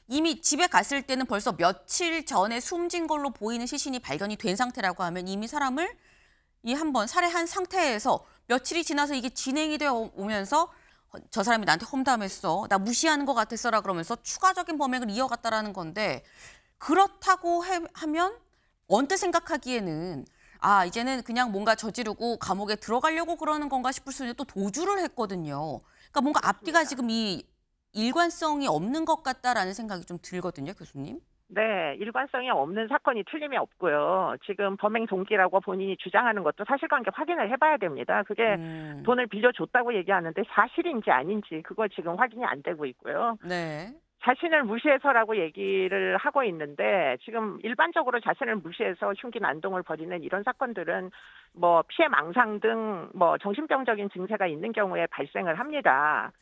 이미 집에 갔을 때는 벌써 며칠 전에 숨진 걸로 보이는 시신이 발견이 된 상태라고 하면 이미 사람을 이 한번 살해한 상태에서 며칠이 지나서 이게 진행이 되어 오면서 저 사람이 나한테 험담했어. 나 무시하는 것 같았어라 그러면서 추가적인 범행을 이어갔다라는 건데 그렇다고 하면 언뜻 생각하기에는 이제는 그냥 뭔가 저지르고 감옥에 들어가려고 그러는 건가 싶을 수 있는데 또 도주를 했거든요. 그러니까 뭔가 앞뒤가 지금 이 일관성이 없는 것 같다라는 생각이 좀 들거든요, 교수님. 네, 일관성이 없는 사건이 틀림이 없고요. 지금 범행 동기라고 본인이 주장하는 것도 사실관계 확인을 해봐야 됩니다. 그게 돈을 빌려줬다고 얘기하는데 사실인지 아닌지 그거 지금 확인이 안 되고 있고요. 네. 자신을 무시해서라고 얘기를 하고 있는데 지금 일반적으로 자신을 무시해서 흉기 난동을 벌이는 이런 사건들은 뭐 피해 망상 등 뭐 정신병적인 증세가 있는 경우에 발생을 합니다.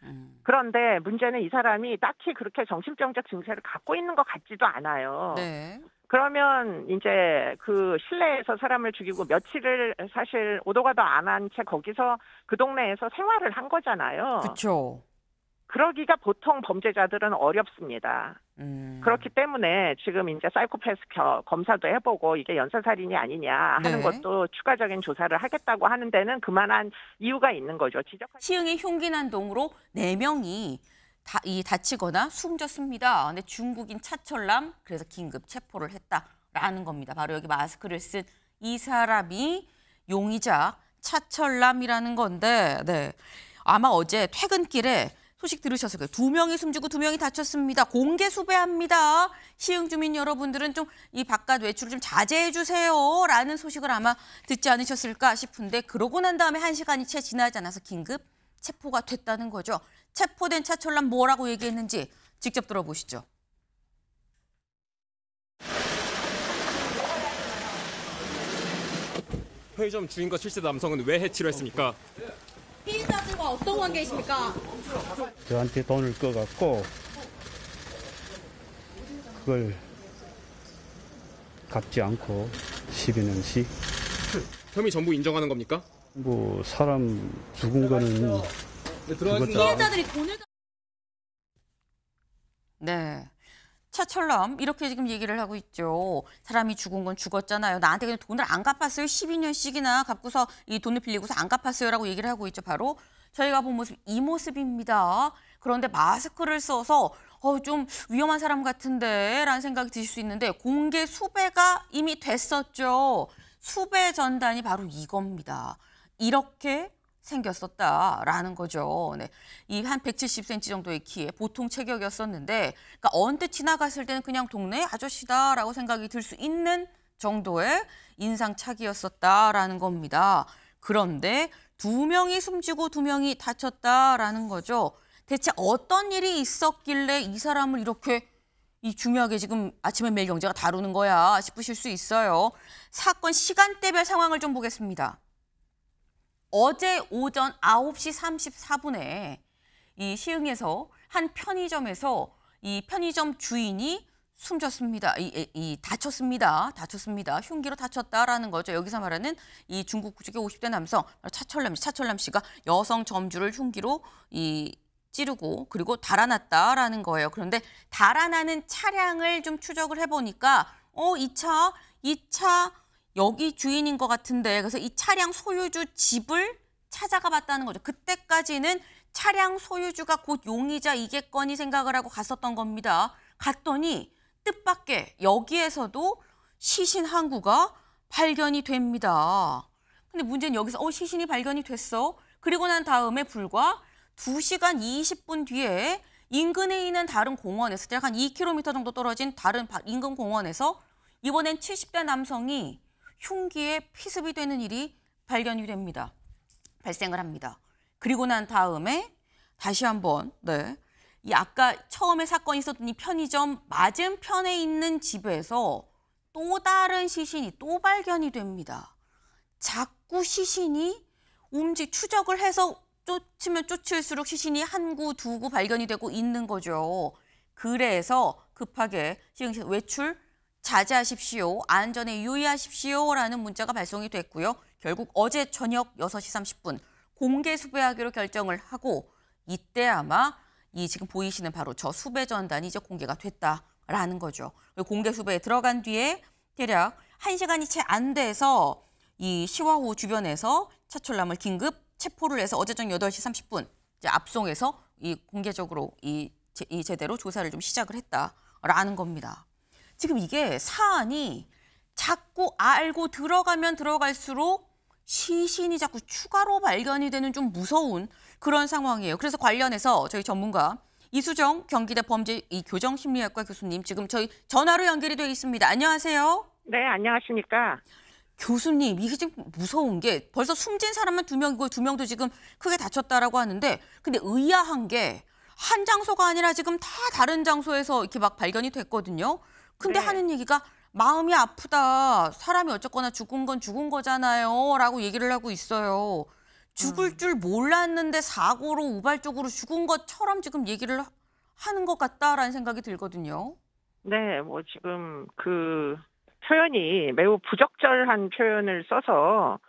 그런데 문제는 이 사람이 딱히 그렇게 정신병적 증세를 갖고 있는 것 같지도 않아요. 네. 그러면 이제 그 실내에서 사람을 죽이고 며칠을 사실 오도 가도 안 한 채 거기서 그 동네에서 생활을 한 거잖아요. 그렇죠. 그러기가 보통 범죄자들은 어렵습니다. 그렇기 때문에 지금 이제 사이코패스 검사도 해보고 이게 연쇄살인이 아니냐 하는 네. 것도 추가적인 조사를 하겠다고 하는 데는 그만한 이유가 있는 거죠. 시흥의 흉기 난동으로 4명이 다치거나 숨졌습니다. 근데 중국인 차철남 그래서 긴급 체포를 했다라는 겁니다. 바로 여기 마스크를 쓴 이 사람이 용의자 차철남이라는 건데, 네. 아마 어제 퇴근길에 소식 들으셨을 거예요. 2명이 숨지고 2명이 다쳤습니다. 공개 수배합니다. 시흥 주민 여러분들은 좀 이 바깥 외출을 좀 자제해 주세요라는 소식을 아마 듣지 않으셨을까 싶은데 그러고 난 다음에 1시간이 채 지나지 않아서 긴급 체포가 됐다는 거죠. 체포된 차철남 뭐라고 얘기했는지 직접 들어보시죠. 편의점 주인과 70대 남성은 왜 해치를 했습니까? 피의자들과 어떤 관계이십니까? 저한테 돈을 꺼갖고 그걸 갚지 않고 시비는시 혐의 전부 인정하는 겁니까? 뭐 사람 죽은 거는 피해자들이 돈을 네. 차철남 이렇게 지금 얘기를 하고 있죠. 사람이 죽은 건 죽었잖아요. 나한테 그냥 돈을 안 갚았어요. 12년씩이나 갚고서 이 돈을 빌리고서 안 갚았어요라고 얘기를 하고 있죠. 바로 저희가 본 모습 이 모습입니다. 그런데 마스크를 써서 좀 위험한 사람 같은데 라는 생각이 드실 수 있는데 공개 수배가 이미 됐었죠. 수배 전단이 바로 이겁니다. 이렇게 생겼었다라는 거죠. 네. 이 한 170cm 정도의 키에 보통 체격이었었는데 그러니까 언뜻 지나갔을 때는 그냥 동네 아저씨다라고 생각이 들 수 있는 정도의 인상착의였었다라는 겁니다. 그런데 2명이 숨지고 2명이 다쳤다라는 거죠. 대체 어떤 일이 있었길래 이 사람을 이렇게 중요하게 지금 아침에 매일경제가 다루는 거야 싶으실 수 있어요. 사건 시간대별 상황을 좀 보겠습니다. 어제 오전 9시 34분에 이 시흥에서 한 편의점에서 이 편의점 주인이 숨졌습니다. 다쳤습니다. 흉기로 다쳤다라는 거죠. 여기서 말하는 이 중국 국적의 50대 남성 차철남 씨가 여성 점주를 흉기로 찌르고 그리고 달아났다라는 거예요. 그런데 달아나는 차량을 좀 추적을 해보니까 이 차 여기 주인인 것 같은데 그래서 이 차량 소유주 집을 찾아가 봤다는 거죠. 그때까지는 차량 소유주가 곧 용의자이겠거니 생각을 하고 갔었던 겁니다. 갔더니 뜻밖의 여기에서도 시신 한 구가 발견이 됩니다. 근데 문제는 여기서 시신이 발견이 됐어. 그리고 난 다음에 불과 2시간 20분 뒤에 인근에 있는 다른 공원에서 약 한 2km 정도 떨어진 다른 인근 공원에서 이번엔 70대 남성이 흉기에 피습이 되는 일이 발생을 합니다. 그리고 난 다음에 다시 한번 이 아까 처음에 사건이 있었던 이 편의점 맞은편에 있는 집에서 또 다른 시신이 또 발견이 됩니다. 자꾸 시신이 추적을 해서 쫓으면 쫓을수록 시신이 한 구, 2구 발견이 되고 있는 거죠. 그래서 급하게 시흥시 외출 자제하십시오. 안전에 유의하십시오라는 문자가 발송이 됐고요. 결국 어제 저녁 6시 30분 공개 수배하기로 결정을 하고 이때 아마 이 지금 보이시는 바로 저 수배 전단이 이제 공개가 됐다라는 거죠. 공개 수배에 들어간 뒤에 대략 1시간이 채 안 돼서 이 시화호 주변에서 차철남을 긴급 체포를 해서 어제 저녁 8시 30분 이제 압송해서 이 공개적으로 이 제대로 조사를 좀 시작을 했다라는 겁니다. 지금 이게 사안이 자꾸 알고 들어가면 들어갈수록 시신이 자꾸 추가로 발견이 되는 좀 무서운 그런 상황이에요. 그래서 관련해서 저희 전문가 이수정 경기대 범죄 교정심리학과 교수님 지금 저희 전화로 연결이 되어 있습니다. 안녕하세요. 네, 안녕하십니까. 교수님, 이게 지금 무서운 게 벌써 숨진 사람은 2명이고 2명도 지금 크게 다쳤다라고 하는데 근데 의아한 게 한 장소가 아니라 지금 다 다른 장소에서 이렇게 막 발견이 됐거든요. 근데 네. 하는 얘기가 마음이 아프다. 사람이 어쨌거나 죽은 건 죽은 거잖아요. 라고 얘기를 하고 있어요. 죽을 줄 몰랐는데 사고로 우발적으로 죽은 것처럼 지금 얘기를 하는 것 같다라는 생각이 들거든요. 네, 뭐 지금 그 표현이 매우 부적절한 표현을 써서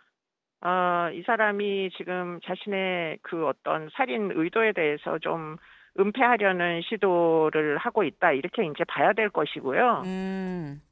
이 사람이 지금 자신의 그 어떤 살인 의도에 대해서 좀 은폐하려는 시도를 하고 있다 이렇게 이제 봐야 될 것이고요.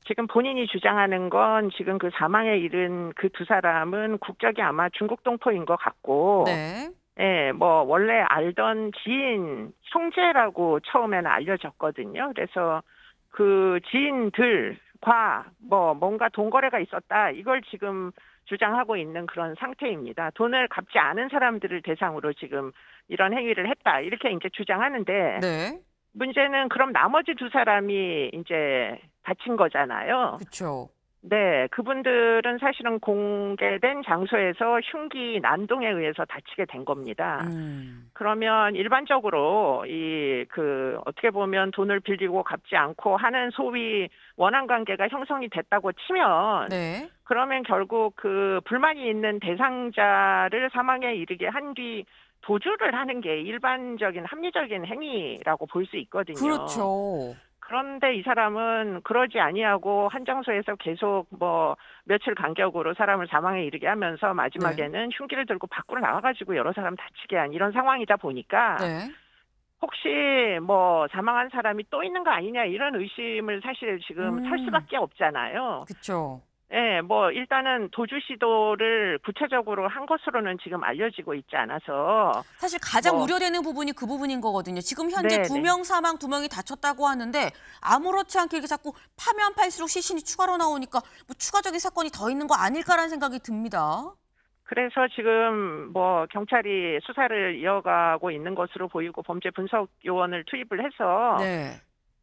지금 본인이 주장하는 건 지금 그 사망에 이른 그 두 사람은 국적이 아마 중국 동포인 것 같고, 네. 예, 뭐 원래 알던 지인 형제라고 처음에는 알려졌거든요. 그래서 그 지인들과 뭐 뭔가 돈거래가 있었다 이걸 지금 주장하고 있는 그런 상태입니다. 돈을 갚지 않은 사람들을 대상으로 지금 이런 행위를 했다 이렇게 이제 주장하는데 네. 문제는 그럼 나머지 두 사람이 이제 다친 거잖아요. 그렇죠. 네, 그분들은 사실은 공개된 장소에서 흉기 난동에 의해서 다치게 된 겁니다. 그러면 일반적으로 어떻게 보면 돈을 빌리고 갚지 않고 하는 소위 원한 관계가 형성이 됐다고 치면 네. 그러면 결국 그 불만이 있는 대상자를 사망에 이르게 한 뒤 도주를 하는 게 일반적인 합리적인 행위라고 볼 수 있거든요. 그렇죠. 그런데 이 사람은 그러지 아니하고 한 장소에서 계속 뭐 며칠 간격으로 사람을 사망에 이르게 하면서 마지막에는 흉기를 들고 밖으로 나와가지고 여러 사람 다치게 한 이런 상황이다 보니까 네. 혹시 뭐 사망한 사람이 또 있는 거 아니냐 이런 의심을 사실 지금 할 수밖에 없잖아요. 그렇죠. 예, 뭐 일단은 도주 시도를 구체적으로 한 것으로는 지금 알려지고 있지 않아서 사실 가장 뭐, 우려되는 부분이 그 부분인 거거든요. 지금 현재 네, 2명 사망, 2명이 다쳤다고 하는데 아무렇지 않게 이렇게 자꾸 파면 팔수록 시신이 추가로 나오니까 뭐 추가적인 사건이 더 있는 거 아닐까라는 생각이 듭니다. 그래서 지금 뭐 경찰이 수사를 이어가고 있는 것으로 보이고 범죄 분석 요원을 투입을 해서 네.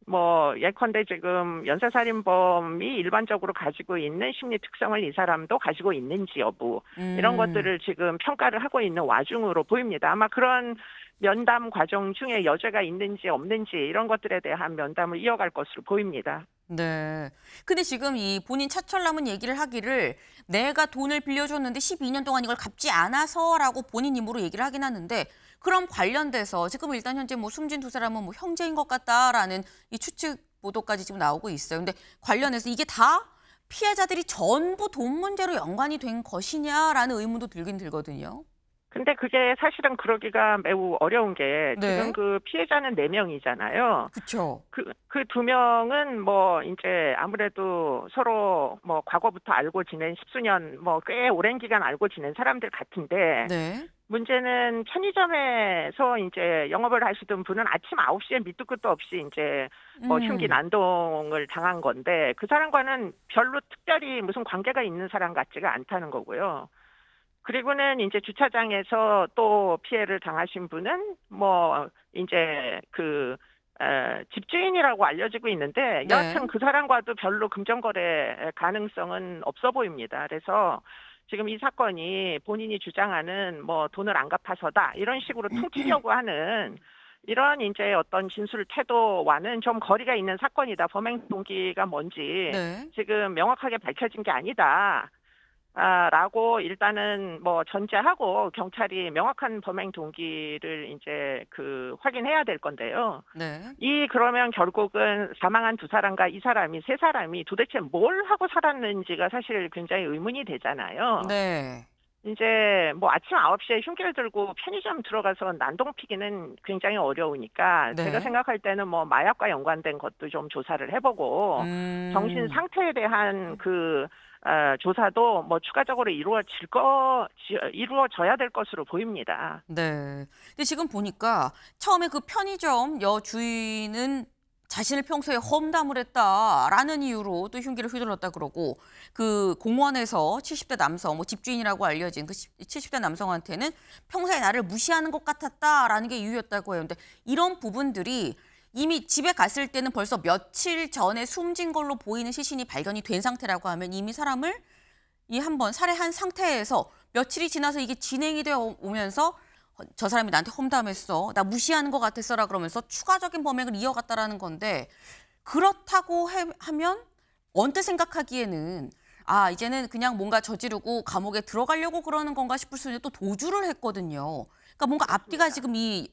뭐 예컨대 지금 연쇄살인범이 일반적으로 가지고 있는 심리 특성을 이 사람도 가지고 있는지 여부 이런 것들을 지금 평가를 하고 있는 와중으로 보입니다. 아마 그런 면담 과정 중에 여죄가 있는지 없는지 이런 것들에 대한 면담을 이어갈 것으로 보입니다. 네. 근데 지금 이 본인 차철남은 얘기를 하기를 내가 돈을 빌려줬는데 12년 동안 이걸 갚지 않아서라고 본인 입으로 얘기를 하긴 하는데 그럼 관련돼서 지금 일단 현재 뭐 숨진 두 사람은 뭐 형제인 것 같다라는 이 추측 보도까지 지금 나오고 있어요. 근데 관련해서 이게 다 피해자들이 전부 돈 문제로 연관이 된 것이냐라는 의문도 들긴 들거든요. 근데 그게 사실은 그러기가 매우 어려운 게 네. 지금 그 피해자는 4명이잖아요. 그렇죠. 그 2명은 뭐 이제 아무래도 서로 뭐 과거부터 알고 지낸 십수년 뭐 꽤 오랜 기간 알고 지낸 사람들 같은데 네. 문제는 편의점에서 이제 영업을 하시던 분은 아침 9시에 밑도 끝도 없이 이제 뭐 흉기 난동을 당한 건데 그 사람과는 별로 특별히 무슨 관계가 있는 사람 같지가 않다는 거고요. 그리고는 이제 주차장에서 또 피해를 당하신 분은 뭐 이제 집주인이라고 알려지고 있는데 여하튼 그 사람과도 별로 금전거래 가능성은 없어 보입니다. 그래서 지금 이 사건이 본인이 주장하는 뭐 돈을 안 갚아서다 이런 식으로 퉁치려고 하는 이런 이제 어떤 진술 태도와는 좀 거리가 있는 사건이다. 범행 동기가 뭔지 지금 명확하게 밝혀진 게 아니다. 라고 일단은 뭐 전제하고 경찰이 명확한 범행 동기를 이제 확인해야 될 건데요. 네. 그러면 결국은 사망한 두 사람과 이 사람이 세 사람이 도대체 뭘 하고 살았는지가 사실 굉장히 의문이 되잖아요. 네. 이제 뭐 아침 9시에 흉기를 들고 편의점 들어가서 난동 피기는 굉장히 어려우니까 네. 제가 생각할 때는 뭐 마약과 연관된 것도 좀 조사를 해보고 정신 상태에 대한 조사도 뭐 추가적으로 이루어져야 될 것으로 보입니다. 네. 근데 지금 보니까 처음에 그 편의점 여주인은 자신을 평소에 험담을 했다라는 이유로 또 흉기를 휘둘렀다 그러고 그 공원에서 70대 남성, 뭐 집주인이라고 알려진 그 70대 남성한테는 평소에 나를 무시하는 것 같았다라는 게 이유였다고 해요. 근데 이런 부분들이 이미 집에 갔을 때는 벌써 며칠 전에 숨진 걸로 보이는 시신이 발견이 된 상태라고 하면 이미 사람을 한번 살해한 상태에서 며칠이 지나서 이게 진행이 되어 오면서 저 사람이 나한테 험담했어. 나 무시하는 것 같았어라 그러면서 추가적인 범행을 이어갔다라는 건데 그렇다고 하면 언뜻 생각하기에는 이제는 그냥 뭔가 저지르고 감옥에 들어가려고 그러는 건가 싶을 수 있는데 또 도주를 했거든요. 그러니까 뭔가 앞뒤가 지금 이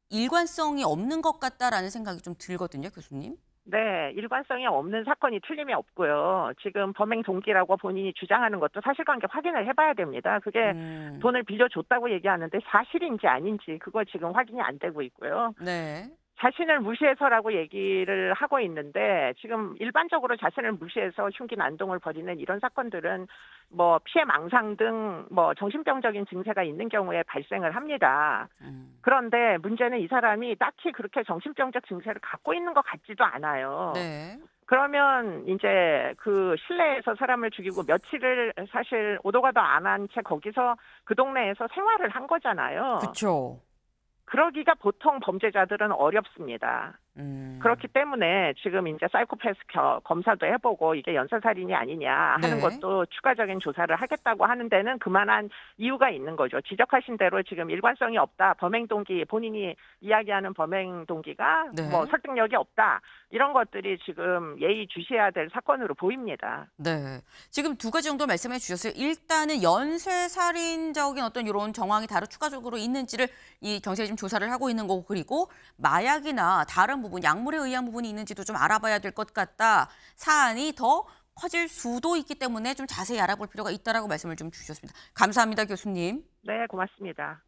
일관성이 없는 것 같다라는 생각이 좀 들거든요, 교수님. 네, 일관성이 없는 사건이 틀림이 없고요. 지금 범행 동기라고 본인이 주장하는 것도 사실관계 확인을 해봐야 됩니다. 그게 돈을 빌려줬다고 얘기하는데 사실인지 아닌지 그거 지금 확인이 안 되고 있고요. 네. 자신을 무시해서라고 얘기를 하고 있는데 지금 일반적으로 자신을 무시해서 흉기 난동을 벌이는 이런 사건들은 뭐 피해 망상 등 뭐 정신병적인 증세가 있는 경우에 발생을 합니다. 그런데 문제는 이 사람이 딱히 그렇게 정신병적 증세를 갖고 있는 것 같지도 않아요. 네. 그러면 이제 그 실내에서 사람을 죽이고 며칠을 사실 오도 가도 안 한 채 거기서 그 동네에서 생활을 한 거잖아요. 그렇죠. 그러기가 보통 범죄자들은 어렵습니다. 그렇기 때문에 지금 이제 사이코패스 검사도 해보고 이게 연쇄살인이 아니냐 하는 네. 것도 추가적인 조사를 하겠다고 하는 데는 그만한 이유가 있는 거죠. 지적하신 대로 지금 일관성이 없다. 범행 동기, 본인이 이야기하는 범행 동기가 네. 뭐 설득력이 없다. 이런 것들이 지금 예의주시해야 될 사건으로 보입니다. 네. 지금 두 가지 정도 말씀해 주셨어요. 일단은 연쇄살인적인 어떤 이런 정황이 다른 추가적으로 있는지를 이 경찰이 지금 조사를 하고 있는 거고 그리고 마약이나 다른 부분, 약물에 의한 부분이 있는지도 좀 알아봐야 될 것 같다. 사안이 더 커질 수도 있기 때문에 좀 자세히 알아볼 필요가 있다라고 말씀을 좀 주셨습니다. 감사합니다, 교수님. 네, 고맙습니다.